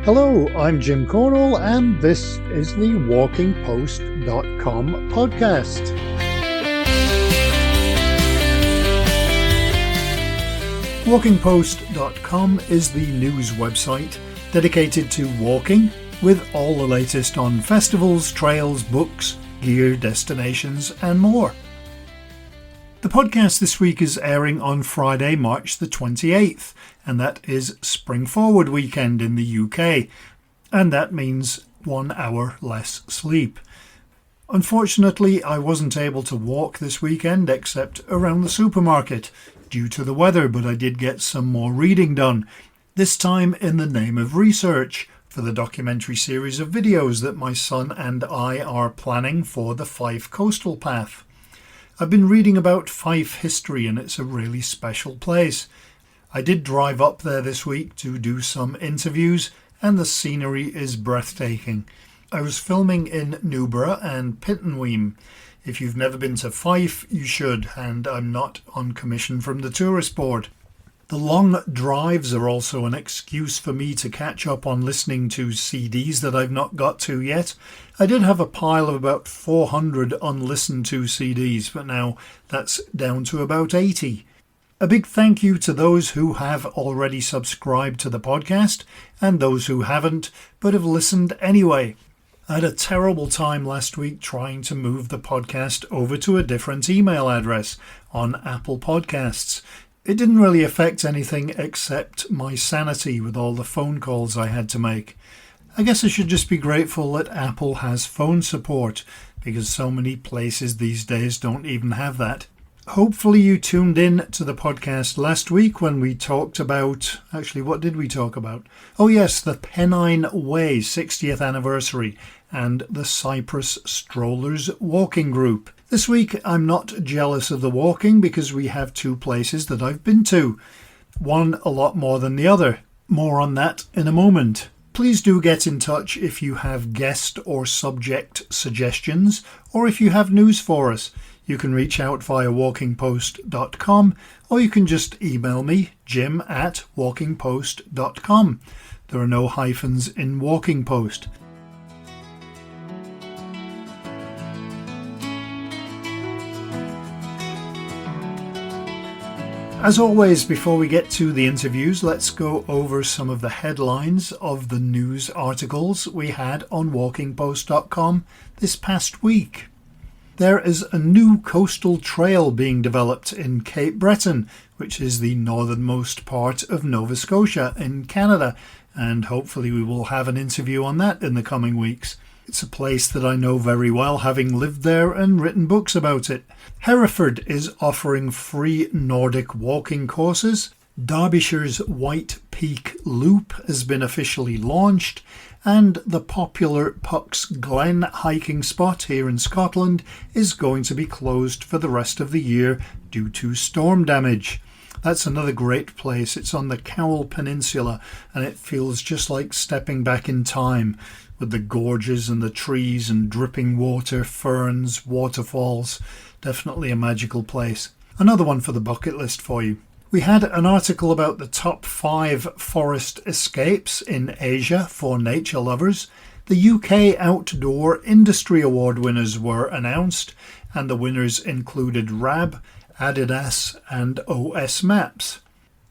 Hello, I'm Jim Cornwall, and this is the WalkingPost.com podcast. WalkingPost.com is the news website dedicated to walking, with all the latest on festivals, trails, books, gear, destinations, and more. The podcast this week is airing on Friday, March the 28th, and that is Spring Forward weekend in the UK, and that means 1 hour less sleep. Unfortunately, I wasn't able to walk this weekend except around the supermarket due to the weather, but I did get some more reading done, this time in the name of research for the documentary series of videos that my son and I are planning for the Fife Coastal Path. I've been reading about Fife history, and it's a really special place. I did drive up there this week to do some interviews, and the scenery is breathtaking. I was filming in Newborough and Pittenweem. If you've never been to Fife, you should, and I'm not on commission from the tourist board. The long drives are also an excuse for me to catch up on listening to CDs that I've not got to yet. I did have a pile of about 400 unlistened to CDs, but now that's down to about 80. A big thank you to those who have already subscribed to the podcast and those who haven't but have listened anyway. I had a terrible time last week trying to move the podcast over to a different email address on Apple Podcasts. It didn't really affect anything except my sanity with all the phone calls I had to make. I guess I should just be grateful that Apple has phone support, because so many places these days don't even have that. Hopefully you tuned in to the podcast last week when we talked about... Actually, what did we talk about? Oh yes, the Pennine Way 60th anniversary and the Cyprus Strollers Walking Group. This week I'm not jealous of the walking because we have two places that I've been to. One a lot more than the other. More on that in a moment. Please do get in touch if you have guest or subject suggestions, or if you have news for us. You can reach out via walkingpost.com, or you can just email me, jim@walkingpost.com. There are no hyphens in Walking Post. As always, before we get to the interviews, let's go over some of the headlines of the news articles we had on walkingpost.com this past week. There is a new coastal trail being developed in Cape Breton, which is the northernmost part of Nova Scotia in Canada, and hopefully we will have an interview on that in the coming weeks. It's a place that I know very well, having lived there and written books about it. Hereford is offering free Nordic walking courses. Derbyshire's White Peak Loop has been officially launched, and the popular Puck's Glen hiking spot here in Scotland is going to be closed for the rest of the year due to storm damage. That's another great place. It's on the Cowell Peninsula, and it feels just like stepping back in time, with the gorges and the trees and dripping water, ferns, waterfalls. Definitely a magical place. Another one for the bucket list for you. We had an article about the top 5 forest escapes in Asia for nature lovers. The UK Outdoor Industry Award winners were announced, and the winners included RAB, Adidas and OS Maps.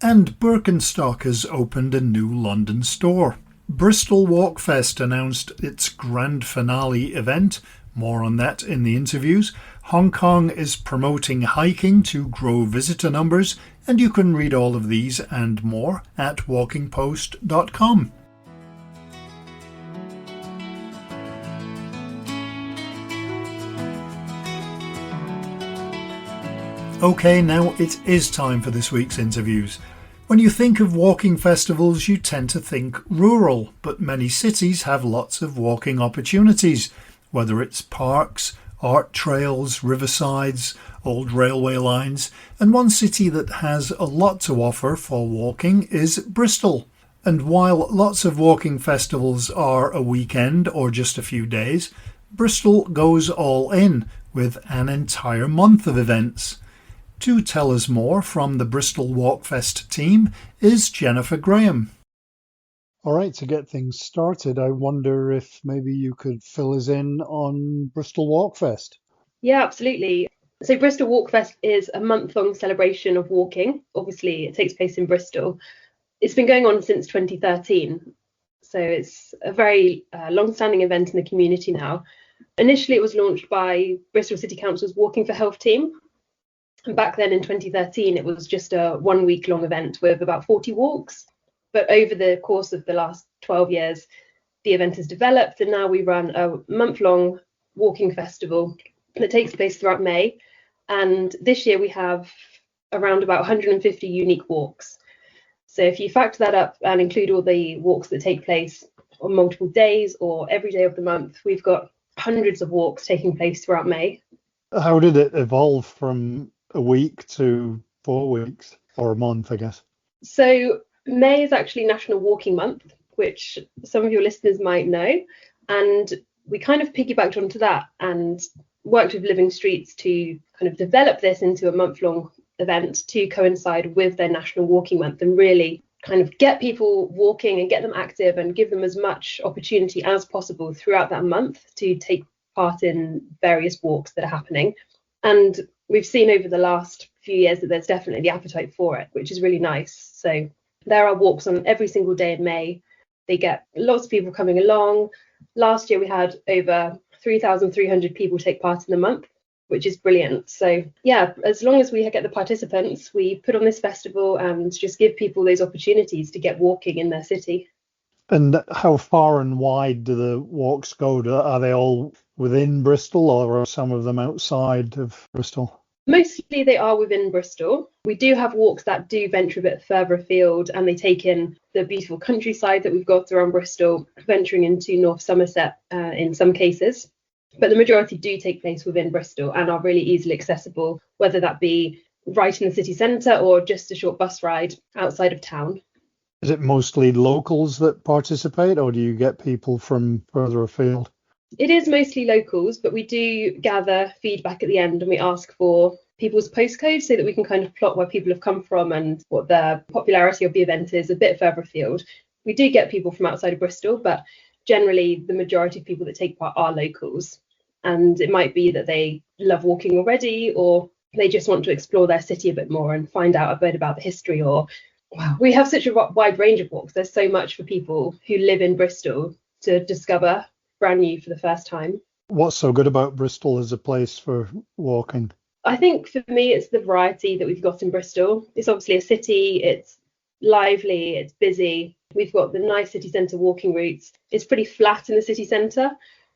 And Birkenstock has opened a new London store. Bristol Walk Fest announced its grand finale event. More on that in the interviews. Hong Kong is promoting hiking to grow visitor numbers, and you can read all of these and more at walkingpost.com. Okay, now it is time for this week's interviews. When you think of walking festivals, you tend to think rural, but many cities have lots of walking opportunities, whether it's parks, art trails, riversides, old railway lines, and one city that has a lot to offer for walking is Bristol. And while lots of walking festivals are a weekend or just a few days, Bristol goes all in with an entire month of events. To tell us more from the Bristol Walk Fest team is Jennifer Graham. All right, to get things started, I wonder if maybe you could fill us in on Bristol Walk Fest. Yeah, absolutely. So Bristol Walk Fest is a month-long celebration of walking. Obviously, it takes place in Bristol. It's been going on since 2013. So it's a very long-standing event in the community now. Initially, it was launched by Bristol City Council's Walking for Health team. And back then in 2013, it was just a 1 week long event with about 40 walks. But over the course of the last 12 years, the event has developed, and now we run a month-long walking festival that takes place throughout May. And this year we have around about 150 unique walks. So if you factor that up and include all the walks that take place on multiple days or every day of the month, we've got hundreds of walks taking place throughout May. How did it evolve from a week to 4 weeks or a month, I guess? So May is actually National Walking Month, which some of your listeners might know. And we kind of piggybacked onto that and worked with Living Streets to kind of develop this into a month-long event to coincide with their National Walking Month and really kind of get people walking and get them active and give them as much opportunity as possible throughout that month to take part in various walks that are happening. And we've seen over the last few years that there's definitely the appetite for it, which is really nice. So there are walks on every single day in May. They get lots of people coming along. Last year we had over 3,300 people take part in the month, which is brilliant. So yeah, as long as we get the participants, we put on this festival and just give people those opportunities to get walking in their city. And how far and wide do the walks go? Are they all within Bristol or are some of them outside of Bristol? Mostly they are within Bristol. We do have walks that do venture a bit further afield and they take in the beautiful countryside that we've got around Bristol, venturing into North Somerset in some cases. But the majority do take place within Bristol and are really easily accessible, whether that be right in the city centre or just a short bus ride outside of town. Is it mostly locals that participate or do you get people from further afield? It is mostly locals, but we do gather feedback at the end and we ask for people's postcodes so that we can kind of plot where people have come from and what the popularity of the event is a bit further afield. We do get people from outside of Bristol, but generally the majority of people that take part are locals. And it might be that they love walking already or they just want to explore their city a bit more and find out a bit about the history. Or wow, we have such a wide range of walks. There's so much for people who live in Bristol to discover brand new for the first time. What's so good about Bristol as a place for walking? I think for me, it's the variety that we've got in Bristol. It's obviously a city, it's lively, it's busy. We've got the nice city centre walking routes. It's pretty flat in the city centre.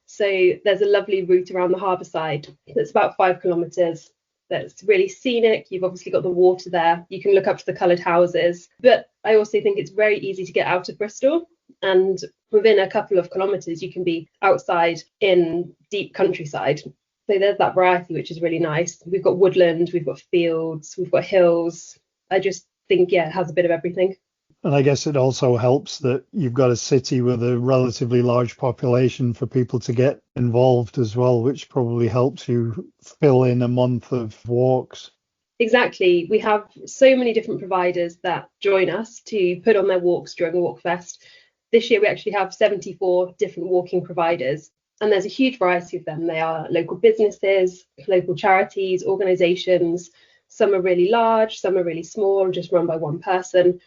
So there's a lovely route around the harbour side that's about 5 kilometres. That's really scenic. You've obviously got the water there. You can look up to the coloured houses. But I also think it's very easy to get out of Bristol. And within a couple of kilometres, you can be outside in deep countryside. So there's that variety, which is really nice. We've got woodland, we've got fields, we've got hills. I just think, yeah, it has a bit of everything. And I guess it also helps that you've got a city with a relatively large population for people to get involved as well, which probably helps you fill in a month of walks. Exactly. We have so many different providers that join us to put on their walks during the Walk Fest. This year we actually have 74 different walking providers and there's a huge variety of them. They are local businesses, local charities, organisations. Some are really large, some are really small, just run by one person.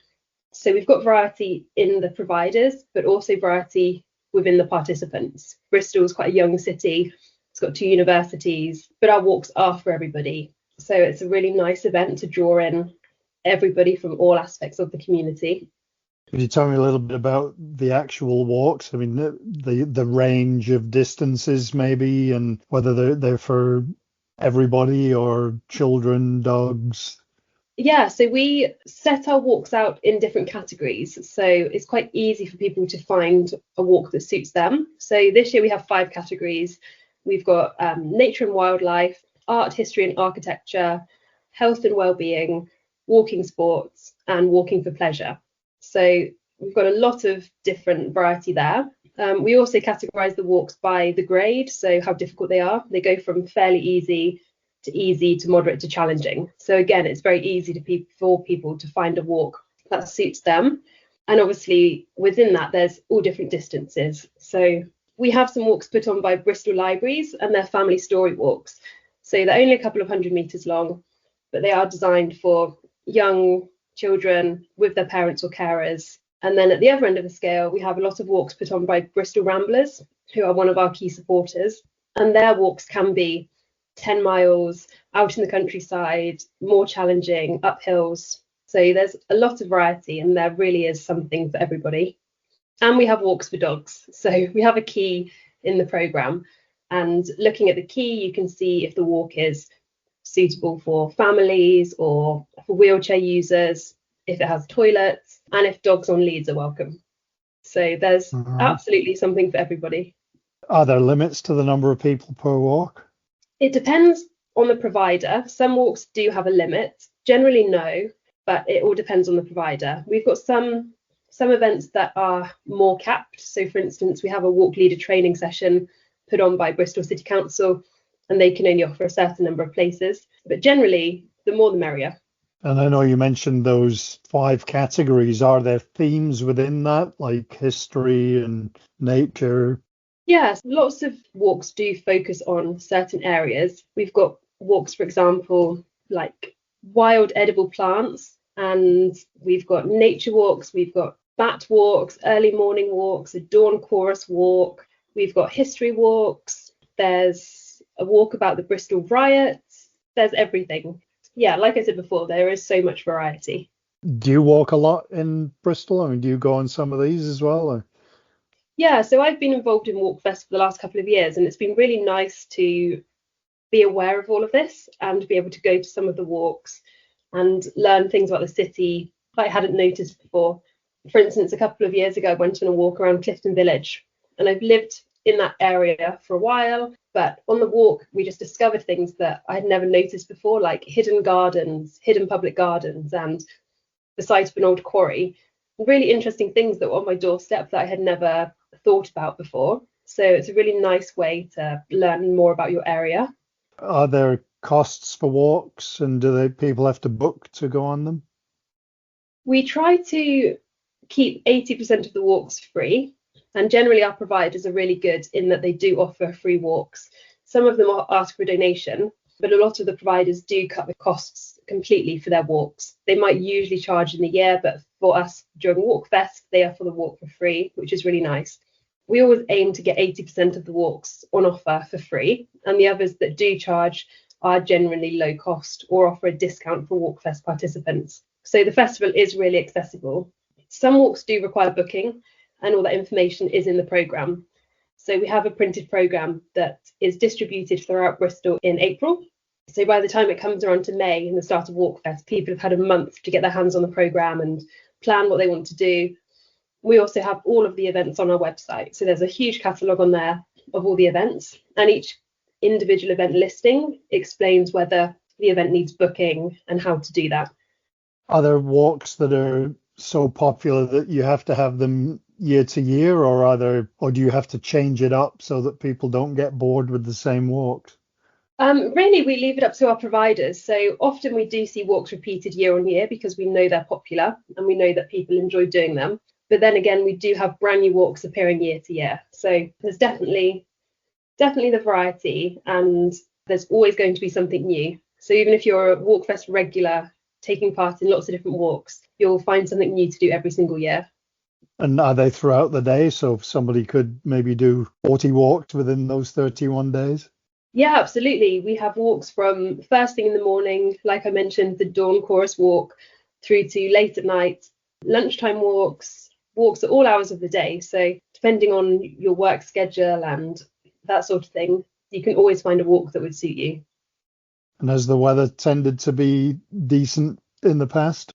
So we've got variety in the providers, but also variety within the participants. Bristol is quite a young city. It's got 2 universities, but our walks are for everybody. So it's a really nice event to draw in everybody from all aspects of the community. Could you tell me a little bit about the actual walks? I mean, the range of distances maybe, and whether they're for everybody or children, dogs? Yeah, so we set our walks out in different categories. So it's quite easy for people to find a walk that suits them. So this year we have 5 categories. We've got nature and wildlife, art, history and architecture, health and wellbeing, walking sports, and walking for pleasure. So we've got a lot of different variety there. We also categorise the walks by the grade, so how difficult they are. They go from fairly easy to moderate to challenging. So again, it's very easy for people to find a walk that suits them. And obviously within that, there's all different distances. So we have some walks put on by Bristol Libraries, and they're family story walks. So they're only a couple of 100 meters long, but they are designed for young children with their parents or carers. And then at the other end of the scale, we have a lot of walks put on by Bristol Ramblers, who are one of our key supporters. And their walks can be 10 miles out in the countryside, more challenging, up hills. So there's a lot of variety, and there really is something for everybody. And we have walks for dogs. So we have a key in the programme. And looking at the key, you can see if the walk is suitable for families or for wheelchair users, if it has toilets, and if dogs on leads are welcome. So there's absolutely something for everybody. Are there limits to the number of people per walk? It depends on the provider. Some walks do have a limit. Generally, no, but it all depends on the provider. We've got some events that are more capped. So, for instance, we have a walk leader training session put on by Bristol City Council, and they can only offer a certain number of places. But generally, the more the merrier. And I know you mentioned those 5 categories. Are there themes within that, like history and nature? Yes, lots of walks do focus on certain areas. We've got walks, for example, like wild edible plants, and we've got nature walks, we've got bat walks, early morning walks, a dawn chorus walk, we've got history walks, there's a walk about the Bristol riots, there's everything. Yeah, like I said before, there is so much variety. Do you walk a lot in Bristol? I mean, do you go on some of these as well? Or? Yeah, so I've been involved in Walk Fest for the last couple of years, and it's been really nice to be aware of all of this and be able to go to some of the walks and learn things about the city that I hadn't noticed before. For instance, a couple of years ago, I went on a walk around Clifton Village, and I've lived in that area for a while, but on the walk, we just discovered things that I had never noticed before, like hidden gardens, hidden public gardens, and the site of an old quarry. Really interesting things that were on my doorstep that I had never thought about before. So it's a really nice way to learn more about your area. Are there costs for walks, and do people have to book to go on them? We try to keep 80% of the walks free, and generally our providers are really good in that they do offer free walks. Some of them ask for a donation, but a lot of the providers do cut the costs completely for their walks. They might usually charge in the year, but for us during Walk Fest, they offer the walk for free, which is really nice. We always aim to get 80% of the walks on offer for free, and the others that do charge are generally low cost or offer a discount for Walk Fest participants. So the festival is really accessible. Some walks do require booking, and all that information is in the programme. So we have a printed programme that is distributed throughout Bristol in April. So by the time it comes around to May and the start of Walk Fest, people have had a month to get their hands on the programme and plan what they want to do. We also have all of the events on our website. So there's a huge catalogue on there of all the events, and each individual event listing explains whether the event needs booking and how to do that. Are there walks that are so popular that you have to have them year to year, or do you have to change it up so that people don't get bored with the same walks? Really, we leave it up to our providers. So often we do see walks repeated year on year because we know they're popular and we know that people enjoy doing them. But then again, we do have brand new walks appearing year to year. So there's definitely the variety, and there's always going to be something new. So even if you're a Walk Fest regular, taking part in lots of different walks, you'll find something new to do every single year. And are they throughout the day? So if somebody could maybe do 40 walks within those 31 days? Yeah, absolutely. We have walks from first thing in the morning, like I mentioned, the dawn chorus walk, through to late at night, lunchtime walks at all hours of the day. So depending on your work schedule and that sort of thing, you can always find a walk that would suit you. And has the weather tended to be decent in the past?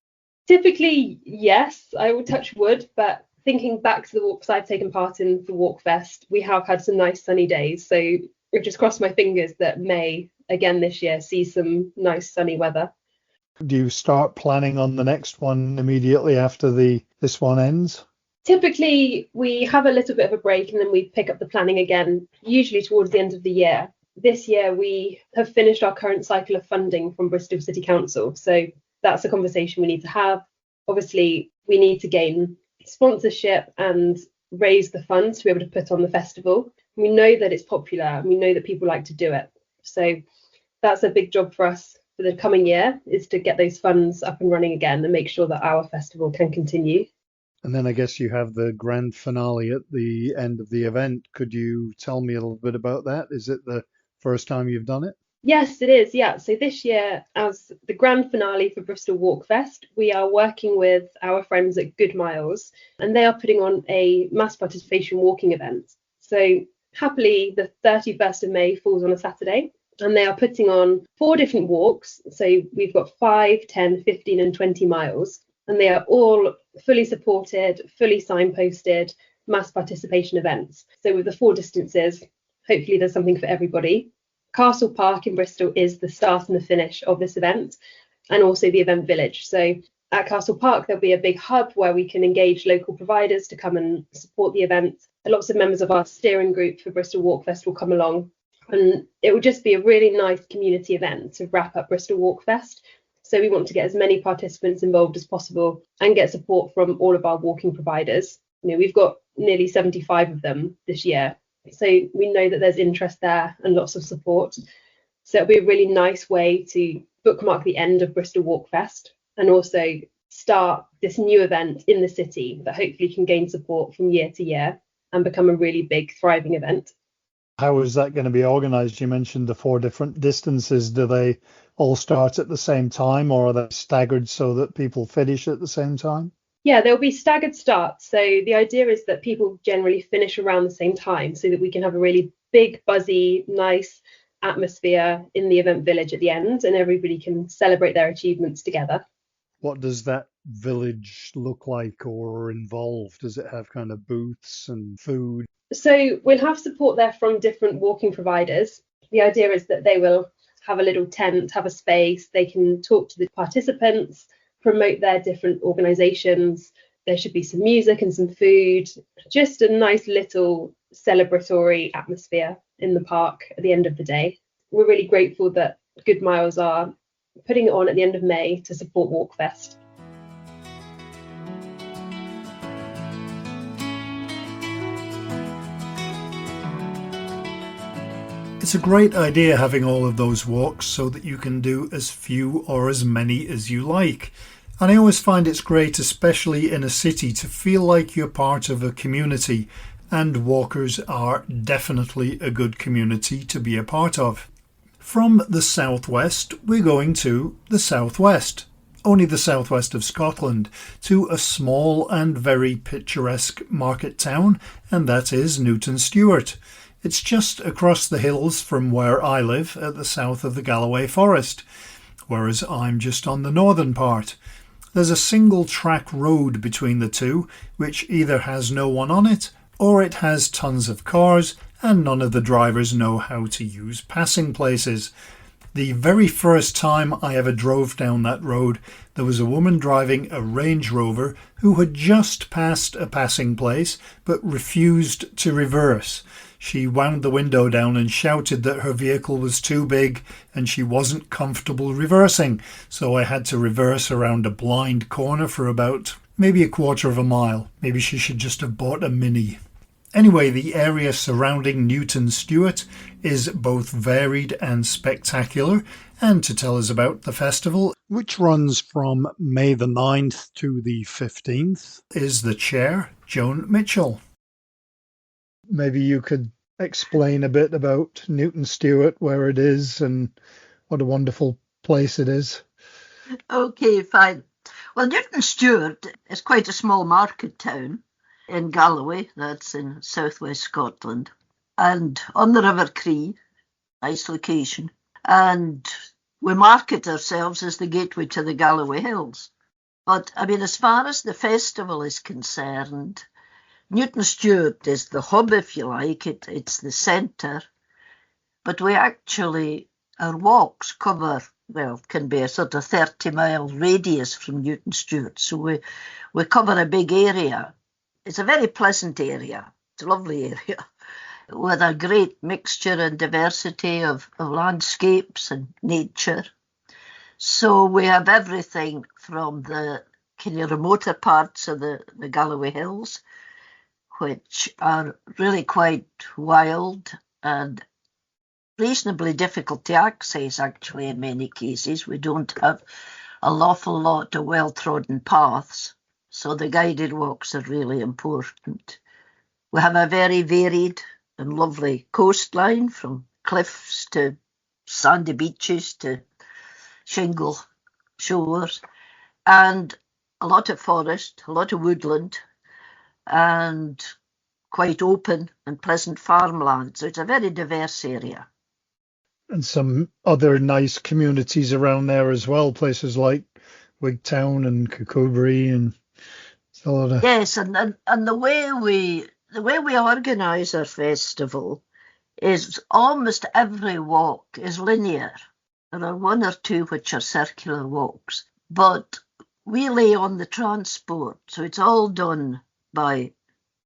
Typically, yes, I will touch wood, but thinking back to the walks I've taken part in for Walk Fest, we have had some nice sunny days. So I just cross my fingers that May, again this year, sees some nice sunny weather. Do you start planning on the next one immediately after this one ends? Typically, we have a little bit of a break and then we pick up the planning again, usually towards the end of the year. This year, we have finished our current cycle of funding from Bristol City Council. So that's a conversation we need to have. Obviously, we need to gain sponsorship and raise the funds to be able to put on the festival. We know that it's popular and we know that people like to do it. So that's a big job for us for the coming year, is to get those funds up and running again and make sure that our festival can continue. And then I guess you have the grand finale at the end of the event. Could you tell me a little bit about that? Is it the first time you've done it? Yes, it is. Yeah. So this year, as the grand finale for Bristol Walk Fest, we are working with our friends at GoodMiles, and they are putting on a mass participation walking event. So happily, the 31st of May falls on a Saturday, and they are putting on 4 different walks. So we've got 5, 10, 15 and 20 miles, and they are all fully supported, fully signposted mass participation events. So with the 4 distances, hopefully there's something for everybody. Castle Park in Bristol is the start and the finish of this event, and also the event village. So at Castle Park, there'll be a big hub where we can engage local providers to come and support the event. Lots of members of our steering group for Bristol Walk Fest will come along, and it will just be a really nice community event to wrap up Bristol Walk Fest. So we want to get as many participants involved as possible and get support from all of our walking providers. We've got nearly 75 of them this year. So we know that there's interest there and lots of support. So it'll be a really nice way to bookmark the end of Bristol Walk Fest and also start this new event in the city that hopefully can gain support from year to year and become a really big, thriving event. How is that going to be organised? You mentioned the 4 different distances. Do they all start at the same time, or are they staggered so that people finish at the same time? Yeah, there'll be staggered starts. So the idea is that people generally finish around the same time so that we can have a really big, buzzy, nice atmosphere in the event village at the end, and everybody can celebrate their achievements together. What does that village look like or involve? Does it have kind of booths and food? So we'll have support there from different walking providers. The idea is that they will have a little tent, have a space, they can talk to the participants, promote their different organisations. There should be some music and some food, just a nice little celebratory atmosphere in the park at the end of the day. We're really grateful that GoodMiles are putting it on at the end of May to support Walkfest. It's a great idea having all of those walks so that you can do as few or as many as you like. And I always find it's great, especially in a city, to feel like you're part of a community, and walkers are definitely a good community to be a part of. From the southwest, we're going to the southwest, only the southwest of Scotland, to a small and very picturesque market town, and that is Newton Stewart. It's just across the hills from where I live at the south of the Galloway Forest, whereas I'm just on the northern part. There's a single track road between the two, which either has no one on it, or it has tons of cars and none of the drivers know how to use passing places. The very first time I ever drove down that road, there was a woman driving a Range Rover who had just passed a passing place but refused to reverse. She wound the window down and shouted that her vehicle was too big and she wasn't comfortable reversing, so I had to reverse around a blind corner for about maybe a quarter of a mile. Maybe she should just have bought a Mini. Anyway, the area surrounding Newton Stewart is both varied and spectacular, and to tell us about the festival, which runs from May the 9th to the 15th, is the chair, Joan Mitchell. Maybe you could explain a bit about Newton Stewart, where it is and what a wonderful place it is. Okay, fine. Well, Newton Stewart is quite a small market town in Galloway, that's in southwest Scotland, and on the River Cree, nice location. And we market ourselves as the gateway to the Galloway Hills. But, I mean, as far as the festival is concerned, Newton Stewart is the hub, if you like. It's the centre. But we actually, our walks cover, well, can be a sort of 30-mile radius from Newton Stewart. So we cover a big area. It's a very pleasant area. It's a lovely area with a great mixture and diversity of landscapes and nature. So we have everything from the kind of remoter parts of the Galloway Hills, which are really quite wild and reasonably difficult to access, actually, in many cases. We don't have an awful lot of well-trodden paths, so the guided walks are really important. We have a very varied and lovely coastline, from cliffs to sandy beaches to shingle shores, and a lot of forest, a lot of woodland, and quite open and pleasant farmland. So it's a very diverse area. And some other nice communities around there as well, places like Wigtown and Kirkcudbright and a lot of... Yes, and the way we organise our festival is almost every walk is linear. There are one or two which are circular walks, but we lay on the transport, so it's all done by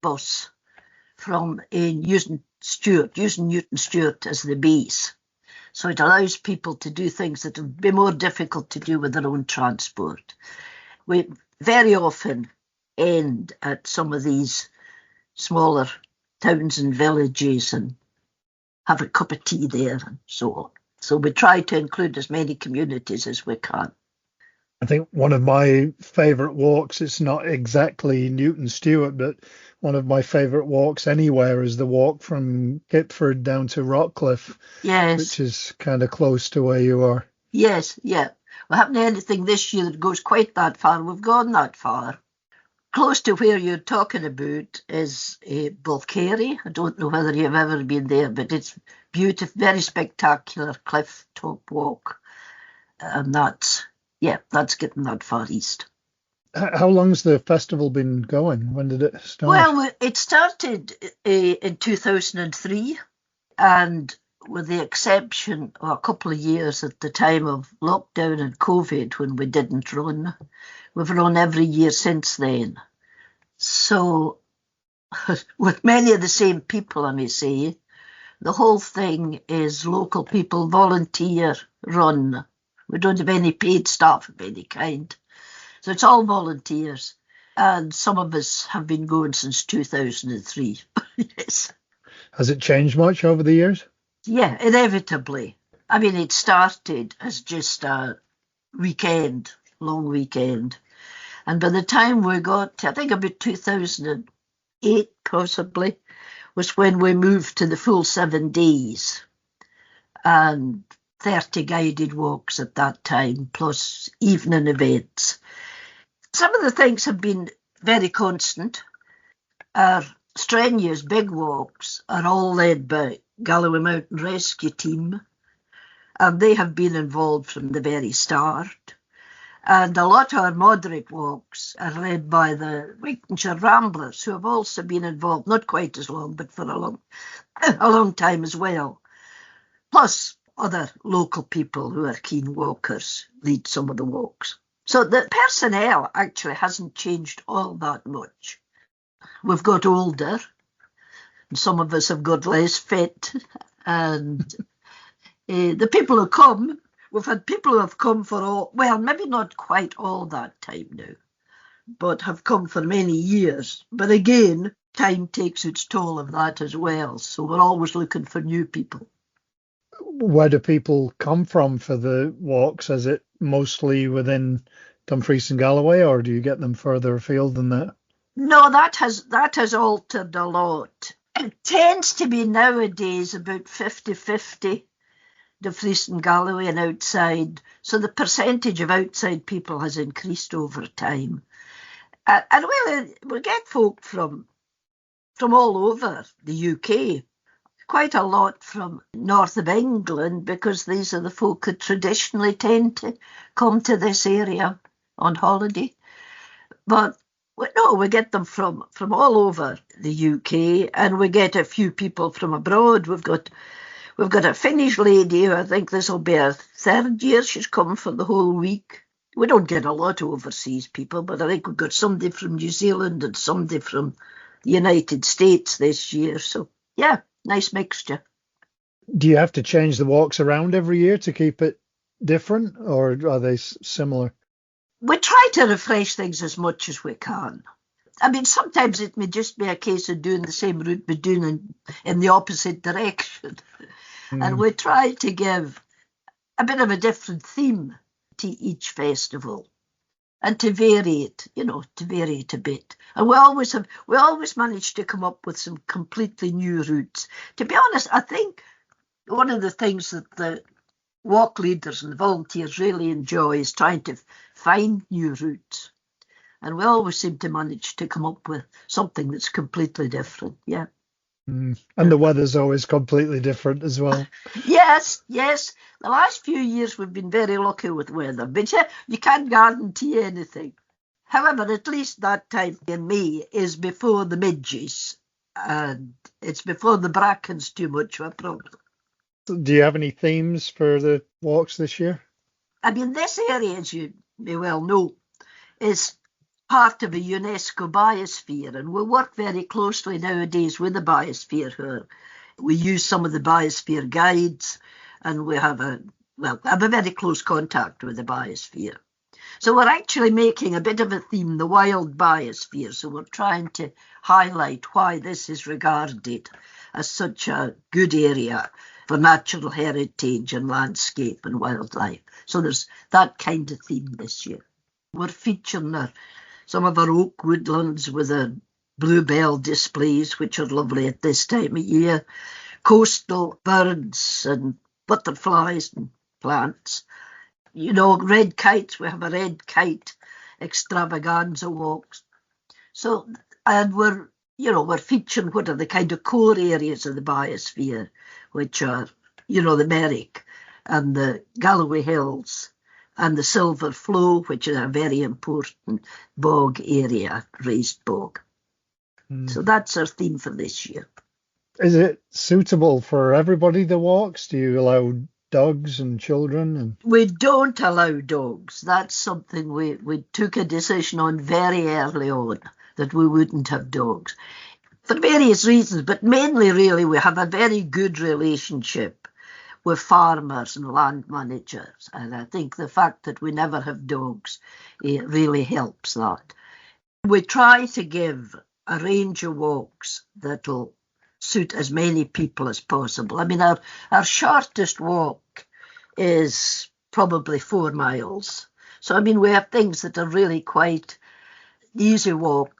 bus from using Newton Stewart as the base. So it allows people to do things that would be more difficult to do with their own transport. We very often end at some of these smaller towns and villages and have a cup of tea there and so on. So we try to include as many communities as we can. I think one of my favourite walks, it's not exactly Newton Stewart, but one of my favourite walks anywhere is the walk from Kitford down to Rockcliffe, yes, which is kind of close to where you are. Yes, yeah. We haven't anything this year that goes quite that far. We've gone that far. Close to where you're talking about is Bulcary. I don't know whether you've ever been there, but it's beautiful, very spectacular cliff top walk. And that's getting that far east. How long's the festival been going? When did it start? Well, it started in 2003, and with the exception of a couple of years at the time of lockdown and COVID when we didn't run, we've run every year since then. So with many of the same people, I may say, the whole thing is local people, volunteer run. We don't have any paid staff of any kind. So it's all volunteers. And some of us have been going since 2003. Yes. Has it changed much over the years? Yeah, inevitably. I mean, it started as just a weekend, long weekend. And by the time we got to, I think about 2008 possibly, was when we moved to the full 7 days. And 30 guided walks at that time, plus evening events. Some of the things have been very constant. Our strenuous big walks are all led by Galloway Mountain Rescue Team, and they have been involved from the very start. And a lot of our moderate walks are led by the Wigtonshire Ramblers, who have also been involved, not quite as long, but for a long time as well. Plus, other local people who are keen walkers lead some of the walks. So the personnel actually hasn't changed all that much. We've got older, and some of us have got less fit, and the people who come, we've had people who have come for all, well, maybe not quite all that time now, but have come for many years. But again, time takes its toll of that as well, so we're always looking for new people. Where do people come from for the walks? Is it mostly within Dumfries and Galloway, or do you get them further afield than that? No, that has altered a lot. It tends to be nowadays about 50-50, Dumfries and Galloway and outside. So the percentage of outside people has increased over time. And we get folk from all over the UK. Quite a lot from north of England, because these are the folk that traditionally tend to come to this area on holiday. But we get them from all over the UK, and we get a few people from abroad. We've got a Finnish lady who I think this will be her 3rd year. She's come for the whole week. We don't get a lot of overseas people, but I think we've got somebody from New Zealand and somebody from the United States this year. So yeah. Nice mixture. Do you have to change the walks around every year to keep it different, or are they similar? We try to refresh things as much as we can. I mean, sometimes it may just be a case of doing the same route but doing in the opposite direction. And we try to give a bit of a different theme to each festival and to vary it, to vary it a bit. And we always manage to come up with some completely new routes. To be honest, I think one of the things that the walk leaders and the volunteers really enjoy is trying to find new routes. And we always seem to manage to come up with something that's completely different, yeah. And the weather's always completely different as well. Yes. The last few years we've been very lucky with weather, but you can't guarantee anything. However, at least that time in May is before the midges, and it's before the bracken's too much of a problem. Do you have any themes for the walks this year? I mean, this area, as you may well know, is part of a UNESCO biosphere, and we work very closely nowadays with the biosphere here. We use some of the biosphere guides, and we have a very close contact with the biosphere. So we're actually making a bit of a theme, the wild biosphere. So we're trying to highlight why this is regarded as such a good area for natural heritage and landscape and wildlife. So there's that kind of theme this year. We're featuring some of our oak woodlands with the bluebell displays, which are lovely at this time of year, coastal birds and butterflies and plants. Red kites, we have a red kite extravaganza walks. So, and we're featuring what are the kind of core areas of the biosphere, which are, the Merrick and the Galloway Hills and the Silver Flow, which is a very important bog area, raised bog. So that's our theme for this year. Is it suitable for everybody, the walks? Do you allow dogs and children? We don't allow dogs. That's something we took a decision on very early on, that we wouldn't have dogs. For various reasons, but mainly really we have a very good relationship with farmers and land managers. And I think the fact that we never have dogs, it really helps that. We try to give a range of walks that'll suit as many people as possible. I mean, our shortest walk is probably 4 miles. So, I mean, we have things that are really quite easy walk.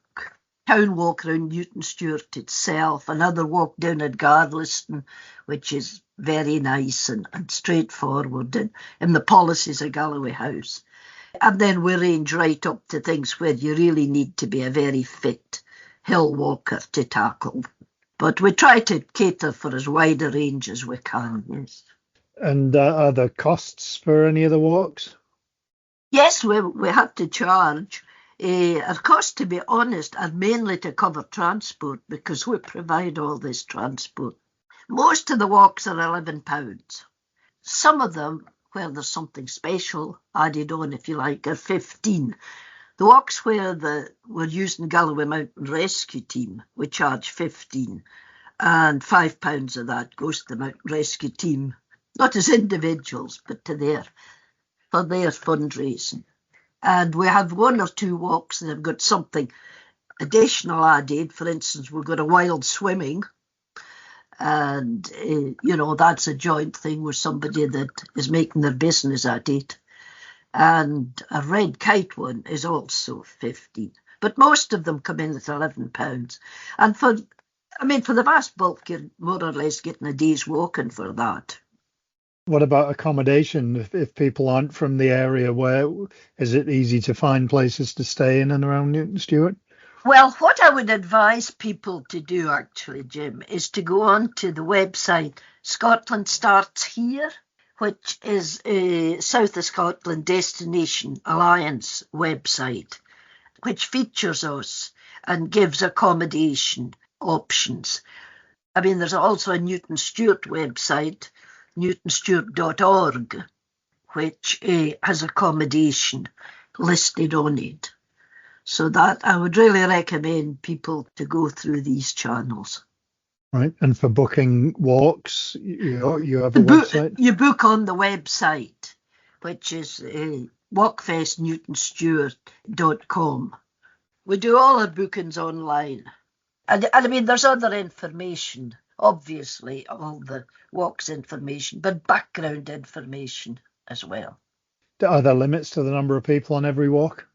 Town walk around Newton Stewart itself, another walk down at Garliston, which is very nice and straightforward, in the policies of Galloway House. And then we range right up to things where you really need to be a very fit hill walker to tackle. But we try to cater for as wide a range as we can, yes. And are there costs for any of the walks? Yes, we have to charge. Our costs, to be honest, are mainly to cover transport because we provide all this transport. Most of the walks are £11. Some of them, where there's something special added on, if you like, are 15. The walks where we're using Galloway Mountain Rescue Team, we charge 15. And £5 of that goes to the Mountain Rescue Team, not as individuals, but for their fundraising. And we have 1 or 2 walks that have got something additional added. For instance, we've got a wild swimming. And, that's a joint thing with somebody that is making their business at it. And a red kite one is also 15. But most of them come in at £11. And for the vast bulk, you're more or less getting a day's walking for that. What about accommodation? If people aren't from the area, where is it easy to find places to stay in and around Newton Stewart? Well, what I would advise people to do, actually, Jim, is to go on to the website Scotland Starts Here, which is a South of Scotland Destination Alliance website, which features us and gives accommodation options. I mean, there's also a Newton Stewart website, newtonstewart.org, which has accommodation listed on it. So that I would really recommend people to go through these channels. Right, and for booking walks, you have a website? You book on the website, which is walkfestnewtonstewart.com. We do all our bookings online. And I mean, there's other information, obviously, all the walks information, but background information as well. Are there limits to the number of people on every walk?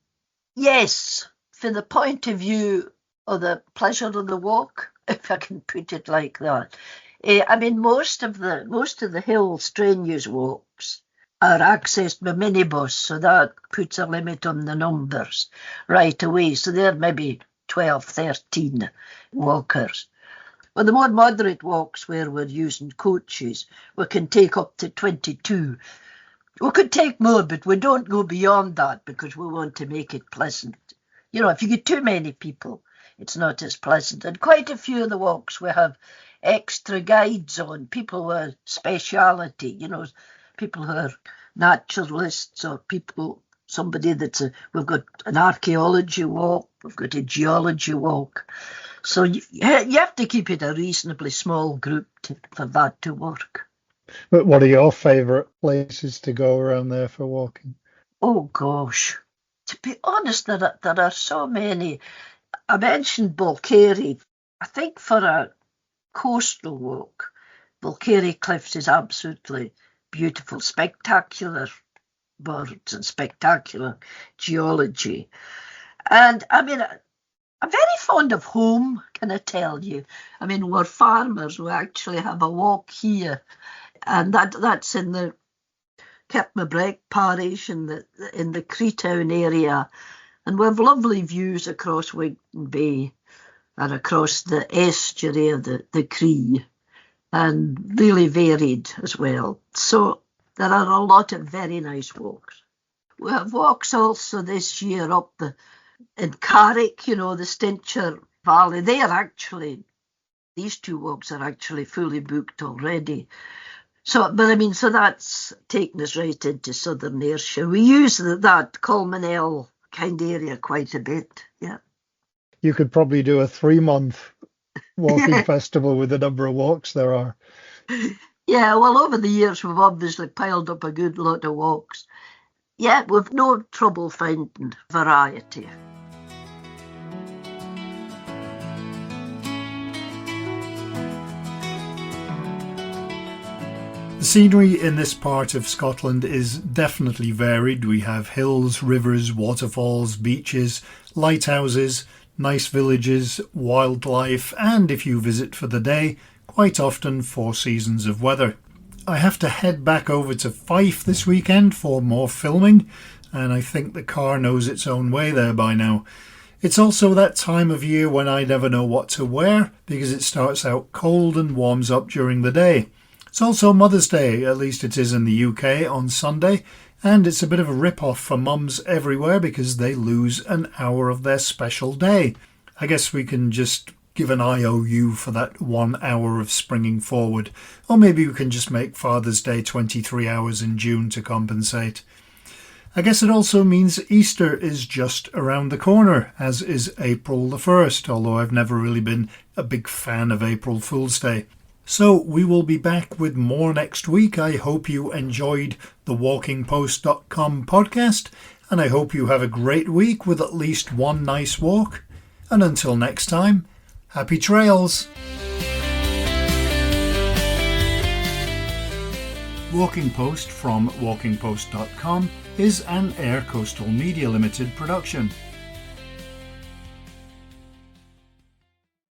Yes, from the point of view of the pleasure of the walk, if I can put it like that. I mean, most of the hill strenuous walks are accessed by minibus, so that puts a limit on the numbers right away. So there may be 12, 13 walkers. Well, the more moderate walks where we're using coaches, we can take up to 22. We could take more, but we don't go beyond that because we want to make it pleasant. You know, if you get too many people, it's not as pleasant. And quite a few of the walks we have extra guides on, people with speciality, you know, people who are naturalists or somebody we've got an archaeology walk, we've got a geology walk. So you have to keep it a reasonably small group for that to work. But what are your favourite places to go around there for walking? Oh, gosh. To be honest, there are so many. I mentioned Bulcary. I think for a coastal walk, Bulcary Cliffs is absolutely beautiful, spectacular birds and spectacular geology. And I mean, I'm very fond of home, can I tell you? I mean, we're farmers. We actually have a walk here, and that's in the Kirkmabrek parish in the Creetown area, and we have lovely views across Wigton Bay and across the estuary of the Cree, and really varied as well. So there are a lot of very nice walks. We have walks also this year up in Carrick, you know, the Stincher Valley. These two walks are actually fully booked already. So that's taken us right into southern Ayrshire. We use that Colmanel kind of area quite a bit, yeah. You could probably do a 3-month walking festival with the number of walks there are. Yeah, well, over the years, we've obviously piled up a good lot of walks. Yeah, we've no trouble finding variety. The scenery in this part of Scotland is definitely varied. We have hills, rivers, waterfalls, beaches, lighthouses, nice villages, wildlife, and if you visit for the day, quite often 4 seasons of weather. I have to head back over to Fife this weekend for more filming, and I think the car knows its own way there by now. It's also that time of year when I never know what to wear because it starts out cold and warms up during the day. It's also Mother's Day, at least it is in the UK, on Sunday, and it's a bit of a rip-off for mums everywhere because they lose an hour of their special day. I guess we can just give an IOU for that 1 hour of springing forward, or maybe we can just make Father's Day 23 hours in June to compensate. I guess it also means Easter is just around the corner, as is April the 1st, although I've never really been a big fan of April Fool's Day. So we will be back with more next week. I hope you enjoyed the walkingpost.com podcast, and I hope you have a great week with at least one nice walk. And until next time, happy trails! Walking Post from walkingpost.com is an Air Coastal Media Limited production.